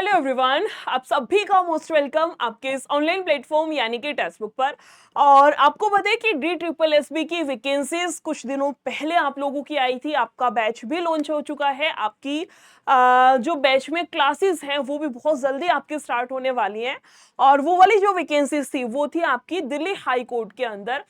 Hello everyone, आप सभी का मोस्ट वेलकम आपके इस ऑनलाइन प्लेटफॉर्म यानी कि टेक्स्ट बुक पर। और आपको पता है कि DSSB की वैकेंसीज कुछ दिनों पहले आप लोगों की आई थी। आपका बैच भी लॉन्च हो चुका है। आपकी जो बैच में क्लासेस हैं वो भी बहुत जल्दी आपकी स्टार्ट होने वाली हैं। और वो वाली जो वैकेंसीज थी वो थी आपकी दिल्ली हाई कोर्ट के अंदर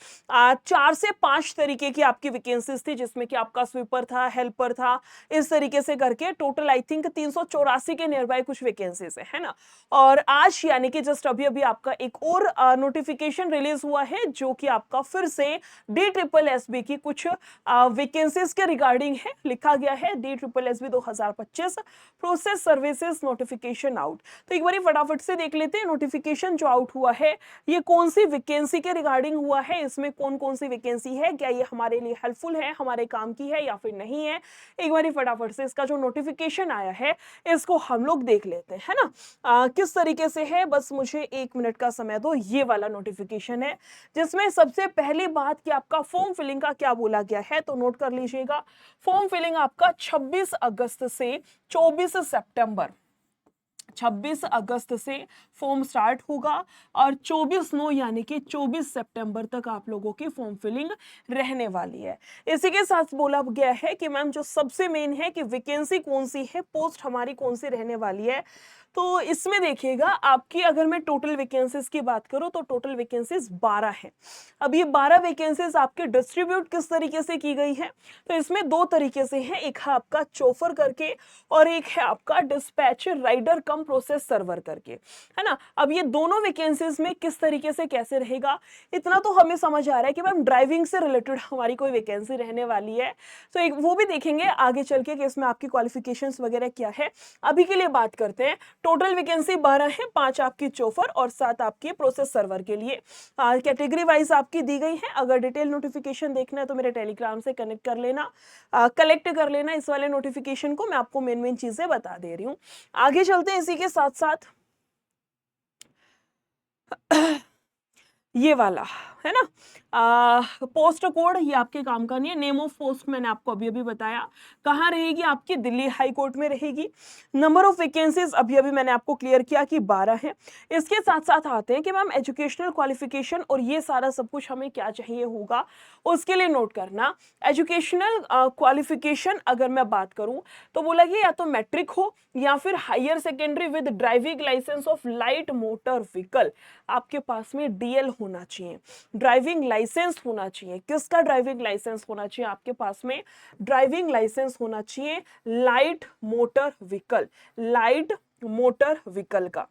4 से 5 तरीके की आपकी वैकेंसीज थी, जिसमें कि आपका स्वीपर था, हेल्पर था, इस तरीके से करके टोटल आई थिंक 384 के नियर बाय कुछ वैकेंसीज है ना। और आज यानी कि जस्ट अभी अभी आपका एक और नोटिफिकेशन रिलीज हुआ है जो कि आपका फिर से DSSB की कुछ वैकेंसीज के रिगार्डिंग है। लिखा गया है DSSB 2025 process services notification out. तो एक बार फटाफट से देख लेते हैं नोटिफिकेशन जो आउट हुआ है ये कौन सी वैकेंसी के रिगार्डिंग हुआ है, इसमें कौन कौन सी वैकेंसी है, क्या ये हमारे लिए हेल्पफुल है, हमारे काम की है या फिर नहीं है। एक बार फटाफट से इसका जो नोटिफिकेशन आया है इसको हम लोग देख लेते हैं, है ना। किस तरीके से है, बस मुझे 1 मिनट का समय दो। ये वाला नोटिफिकेशन है जिसमें सबसे पहली बात कि आपका फॉर्म फिलिंग का क्या बोला गया है, तो नोट कर लीजिएगा। फॉर्म फिलिंग आपका 26 अगस्त से 24 सितंबर 26 अगस्त से फॉर्म स्टार्ट होगा और 24/9 यानी कि 24 सितंबर तक आप लोगों की फॉर्म फिलिंग रहने वाली है। इसी के साथ बोला गया है कि मैम जो सबसे मेन है कि वैकेंसी कौन सी है, पोस्ट हमारी कौन सी रहने वाली है। तो इसमें देखिएगा आपकी, अगर मैं टोटल वैकेंसीज की बात करूं तो टोटल वैकेंसीज 12 है। अब ये 12 वैकेंसीज आपके डिस्ट्रीब्यूट किस तरीके से की गई है, तो इसमें दो तरीके से है। एक है आपका चोफर करके और एक है आपका डिस्पैच राइडर कम प्रोसेस सर्वर करके, है ना। अब ये दोनों वैकेंसीज में किस तरीके से कैसे रहेगा, इतना तो हमें समझ आ रहा है कि मैम ड्राइविंग से रिलेटेड हमारी कोई वैकेंसी रहने वाली है। तो एक वो भी देखेंगे आगे चल के कि इसमें आपकी क्वालिफिकेशंस वगैरह क्या है। अभी के लिए बात करते हैं, टोटल वैकेंसी 12 है, 5 आपकी चोफर और 7 आपकी प्रोसेस सर्वर के लिए। कैटेगरी वाइज आपकी दी गई है। अगर डिटेल नोटिफिकेशन देखना है तो मेरे टेलीग्राम से कनेक्ट कर लेना, कलेक्ट कर लेना इस वाले नोटिफिकेशन को। मैं आपको मेन मेन चीजें बता दे रही हूँ। आगे चलते हैं इसी के साथ साथ ये वाला, है ना। पोस्ट कोड ये आपके काम का नहीं है। नेम ऑफ पोस्ट मैंने आपको अभी अभी बताया, कहाँ रहेगी, आपकी दिल्ली हाई कोर्ट में रहेगी। नंबर ऑफ वैकेंसीज अभी अभी मैंने आपको क्लियर किया कि 12 है। इसके साथ साथ आते हैं कि मैम एजुकेशनल क्वालिफिकेशन और ये सारा सब कुछ हमें क्या चाहिए होगा, उसके लिए नोट करना। एजुकेशनल क्वालिफिकेशन अगर मैं बात करूं तो बोला कि या तो मैट्रिक हो या फिर higher secondary with driving licence of light motor vehicle. आपके पास में DL होना चाहिए, ड्राइविंग लाइसेंस होना चाहिए। किसका ड्राइविंग लाइसेंस होना चाहिए आपके पास में, ड्राइविंग लाइसेंस होना चाहिए light motor vehicle, light motor vehicle का।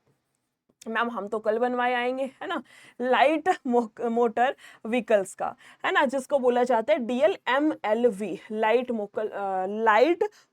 मैम हम तो कल बनवाए आएंगे, है ना। लाइट मोटर व्हीकल्स का, है ना, जिसको बोला जाता है DLMLV, light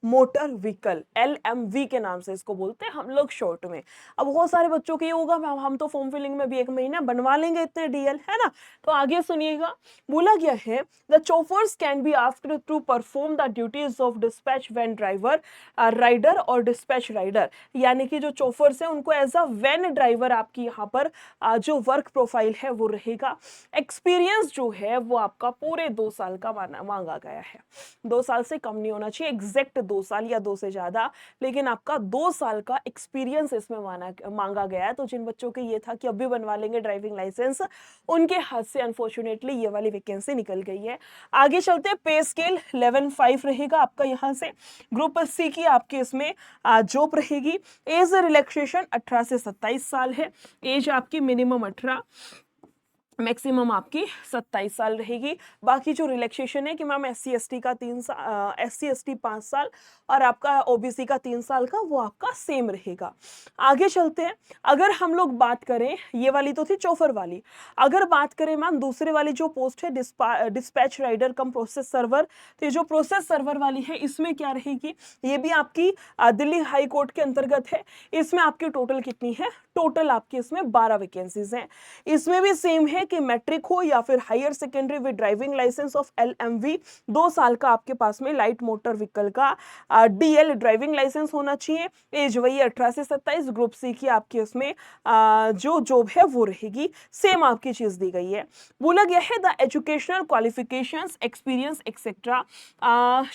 motor vehicle, LMV के नाम से इसको बोलते हैं हम लोग शॉर्ट में। अब बहुत सारे बच्चों के ये होगा मैम हम तो फॉर्म फिलिंग में भी 1 महीना बनवा लेंगे इतने DL, है ना। तो आगे सुनिएगा, बोला गया है the chauffeurs can be asked to perform the duties of dispatch van driver, rider और डिस्पैच राइडर। यानी कि जो चोफर्स है उनको एज अ वैन ड्राइवर आपकी यहाँ पर जो वर्क प्रोफाइल है वो रहेगा। एक्सपीरियंस जो है वो आपका पूरे 2 साल का मांगा गया है। 2 साल से कम नहीं होना चाहिए, एग्जैक्ट 2 साल या 2 से ज्यादा, लेकिन आपका 2 साल का एक्सपीरियंस इसमें मांगा गया है। तो जिन बच्चों के ये था कि अभी बनवा लेंगे ड्राइविंग लाइसेंस, उनके हाथ से अनफॉर्चुनेटली ये वाली वैकेंसी निकल गई है। आगे चलते हैं, पे स्केल 11/5 रहेगा आपका यहाँ से। ग्रुप C की आपके इसमें जॉब रहेगी। एज रिलैक्सेशन 18 से 27 साल है। एज आपकी मिनिमम 18, मैक्सिमम आपकी 27 साल रहेगी। बाकी जो रिलैक्सेशन है कि मैम SC/ST का 3 साल, SC/ST 5 साल और आपका OBC का 3 साल का, वो आपका सेम रहेगा। आगे चलते हैं, अगर हम लोग बात करें, ये वाली तो थी चोफर वाली। अगर बात करें मैम दूसरे वाली जो पोस्ट है डिस्पैच राइडर कम प्रोसेस सर्वर, तो ये जो प्रोसेस सर्वर वाली है इसमें क्या रहेगी, ये भी आपकी दिल्ली हाई कोर्ट के अंतर्गत है। इसमें आपकी टोटल कितनी है, टोटल आपके इसमें 12 वैकेंसीज हैं। इसमें भी सेम है कि मैट्रिक हो या फिर higher secondary with driving licence of LMV, 2 साल का आपके पास में लाइट मोटर व्हीकल का DL ड्राइविंग लाइसेंस होना चाहिए। एज वही 18 से 27। ग्रुप सी की आपके उसमें जो जॉब है वो रहेगी, सेम आपकी चीज दी गई है। बोला गया है the educational qualifications experience etcetera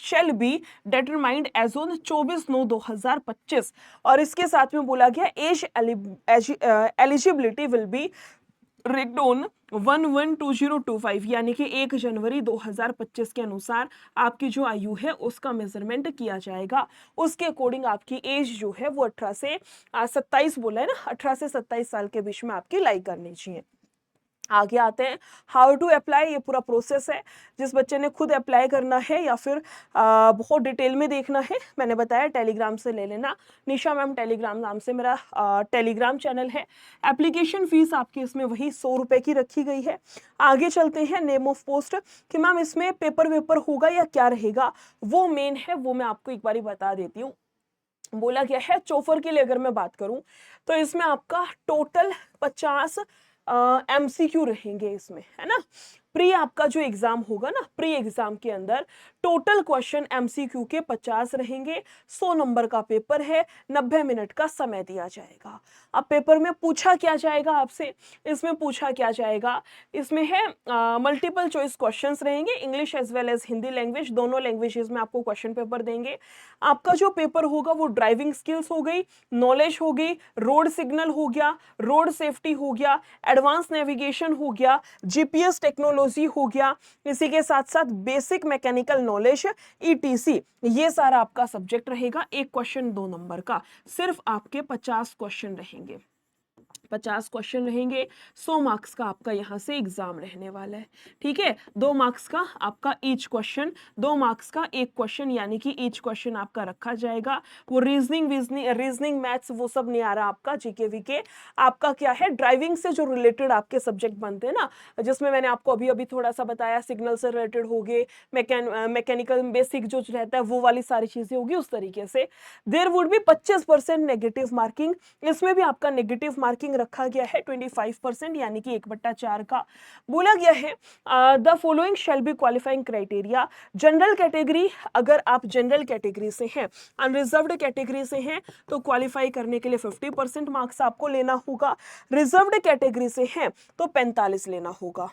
shall be determined as on 24/9/2025। और इसके साथ में बोला गया age eligibility will be reckoned on 1/1/2025, यानी कि 1 जनवरी 2025 के अनुसार आपकी जो आयु है उसका मेजरमेंट किया जाएगा। उसके अकॉर्डिंग आपकी एज जो है वो 18 से 27 बोला है ना, 18 से 27 साल के बीच में आपकी लाइक करनी चाहिए। आगे आते हैं हाउ टू अप्लाई। ये पूरा प्रोसेस है, जिस बच्चे ने खुद अप्लाई करना है या फिर बहुत डिटेल में देखना है, मैंने बताया टेलीग्राम से ले लेना। निशा मैम टेलीग्राम नाम से मेरा टेलीग्राम चैनल है। एप्लीकेशन फीस आपकी इसमें वही 100 रुपए की रखी गई है। आगे चलते हैं नेम ऑफ पोस्ट कि मैम इसमें पेपर वेपर होगा या क्या रहेगा, वो मेन है, वो मैं आपको एक बारी बता देती हूँ। बोला गया है चोफर के लिए अगर मैं बात करूं तो इसमें आपका टोटल 50 MCQ रहेंगे इसमें, है ना। प्री आपका जो एग्जाम होगा ना, प्री एग्जाम के अंदर टोटल क्वेश्चन MCQ के 50 रहेंगे। 100 नंबर का पेपर है, 90 मिनट का समय दिया जाएगा। अब पेपर में पूछा क्या जाएगा आपसे, इसमें पूछा क्या जाएगा, इसमें है मल्टीपल चॉइस क्वेश्चंस रहेंगे, English as well as Hindi language, दोनों लैंग्वेजेस में आपको क्वेश्चन पेपर देंगे। आपका जो पेपर होगा वो ड्राइविंग स्किल्स हो गई, नॉलेज हो गई, रोड सिग्नल हो गया, रोड सेफ्टी हो गया, एडवांस नेविगेशन हो गया, GPS टेक्नोलॉजी हो गया, इसी के साथ साथ बेसिक मैकेनिकल नॉलेज ETC, ये सारा आपका सब्जेक्ट रहेगा। एक क्वेश्चन 2 नंबर का, सिर्फ आपके 50 क्वेश्चन रहेंगे, 50 क्वेश्चन रहेंगे। 100 मार्क्स का आपका यहाँ से एग्जाम रहने वाला है, ठीक है। 2 मार्क्स का आपका ईच क्वेश्चन, 2 मार्क्स का एक क्वेश्चन, यानी कि ईच क्वेश्चन आपका रखा जाएगा। वो रीजनिंग मैथ्स वो सब नहीं आ रहा आपका, GK VK आपका क्या है, ड्राइविंग से जो रिलेटेड आपके सब्जेक्ट बनते हैं ना, जिसमें मैंने आपको अभी अभी थोड़ा सा बताया, सिग्नल से रिलेटेड हो गए, मैकेनिकल बेसिक जो रहता है वो वाली सारी चीजें होगी, उस तरीके से। There would be 25% negative marking, इसमें भी आपका नेगेटिव मार्किंग रखा गया है 25%, यानी कि 1/4 का। बोला गया है the following shall be qualifying criteria. General category, अगर आप जनरल कैटेगरी से हैं, अनरिजर्व्ड कैटेगरी से हैं, तो क्वालिफाई करने के लिए 50% मार्क्स आपको लेना होगा। रिजर्व्ड कैटेगरी से हैं तो 45 लेना होगा।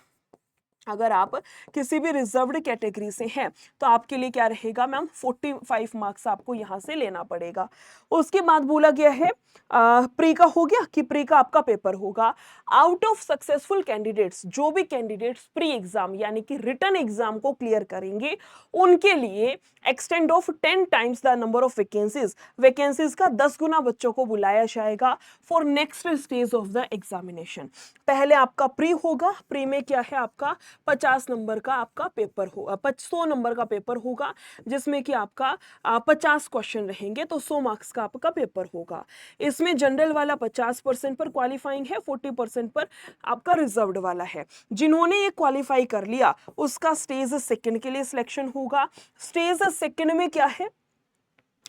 अगर आप किसी भी रिजर्व्ड कैटेगरी से हैं तो आपके लिए क्या रहेगा मैम, 45 मार्क्स आपको यहां से लेना पड़ेगा। उसके बाद बोला गया है प्री का हो गया कि प्री का आपका पेपर होगा। आउट ऑफ सक्सेसफुल कैंडिडेट्स, जो भी कैंडिडेट्स प्री एग्जाम यानी कि रिटन एग्जाम को क्लियर करेंगे, उनके लिए extend of 10 times the number of vacancies का 10 गुना बच्चों को बुलाया जाएगा for next stage of the examination. पहले आपका प्री होगा, प्री में क्या है आपका 50 नंबर का आपका पेपर होगा, 100 नंबर का पेपर होगा, जिसमें कि आपका 50 क्वेश्चन रहेंगे, तो 100 मार्क्स का आपका पेपर होगा। इसमें जनरल वाला 50% पर क्वालिफाइंग है, 40% पर आपका रिजर्व्ड वाला है। जिन्होंने ये क्वालिफाई कर लिया उसका स्टेज सेकंड के लिए सिलेक्शन होगा। स्टेज सेकंड में क्या है,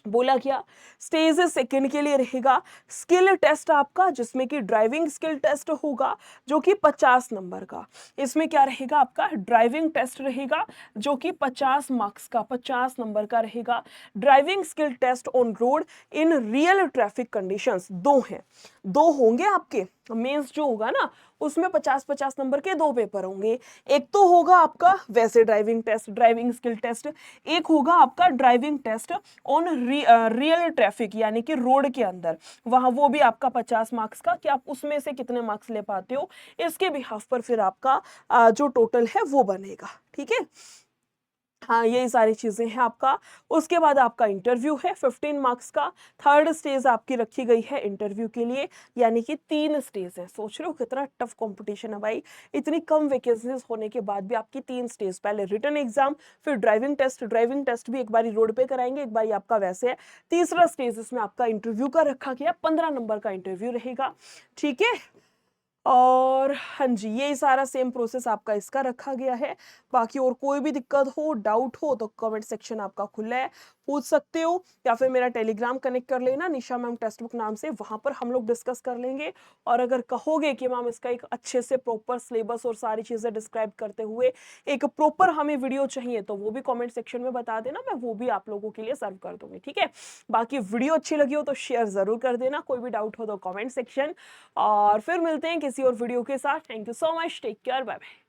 बोला क्या, स्टेज सेकंड के लिए रहेगा स्किल टेस्ट आपका, जिसमें कि ड्राइविंग स्किल टेस्ट होगा जो कि 50 नंबर का। इसमें क्या रहेगा आपका, ड्राइविंग टेस्ट रहेगा जो कि 50 मार्क्स का, 50 नंबर का रहेगा। Driving skill test on road in real traffic conditions, 2 हैं, 2 होंगे आपके। मेंस जो होगा ना उसमें 50-50 नंबर के 2 पेपर होंगे। एक तो होगा आपका वैसे driving test, driving skill test, एक होगा आपका driving test on real traffic, यानी कि रोड के अंदर, वहां वो भी आपका 50 मार्क्स का, कि आप उसमें से कितने मार्क्स ले पाते हो, इसके बिहाफ पर फिर आपका जो टोटल है वो बनेगा, ठीक है। हाँ, यही सारी चीजें हैं आपका। उसके बाद आपका इंटरव्यू है 15 मार्क्स का। थर्ड स्टेज आपकी रखी गई है इंटरव्यू के लिए, यानी कि 3 स्टेज है। सोच रहे हो कितना टफ कंपटीशन है भाई, इतनी कम वैकेंसीज होने के बाद भी आपकी 3 स्टेज, पहले रिटन एग्जाम, फिर ड्राइविंग टेस्ट भी एक बारी रोड पे कराएंगे, एक बारी आपका वैसे है। तीसरा स्टेज इसमें आपका इंटरव्यू का रखा गया, 15 नंबर का इंटरव्यू रहेगा, ठीक है। और हाँ जी, ये सारा सेम प्रोसेस आपका इसका रखा गया है। बाकी और कोई भी दिक्कत हो, डाउट हो तो कमेंट सेक्शन आपका खुला है, पूछ सकते हो या फिर मेरा टेलीग्राम कनेक्ट कर लेना निशा मैम टेक्स्ट बुक नाम से, वहाँ पर हम लोग डिस्कस कर लेंगे। और अगर कहोगे कि मैम इसका एक अच्छे से प्रॉपर सिलेबस और सारी चीज़ें डिस्क्राइब करते हुए एक प्रॉपर हमें वीडियो चाहिए तो वो भी कमेंट सेक्शन में बता देना, मैं वो भी आप लोगों के लिए सर्व कर दूँगी, ठीक है? बाकी वीडियो अच्छी लगी हो तो शेयर ज़रूर कर देना, कोई भी डाउट हो तो कमेंट सेक्शन। और फिर मिलते हैं किसी और वीडियो के साथ। Thank you so much, take care, bye bye.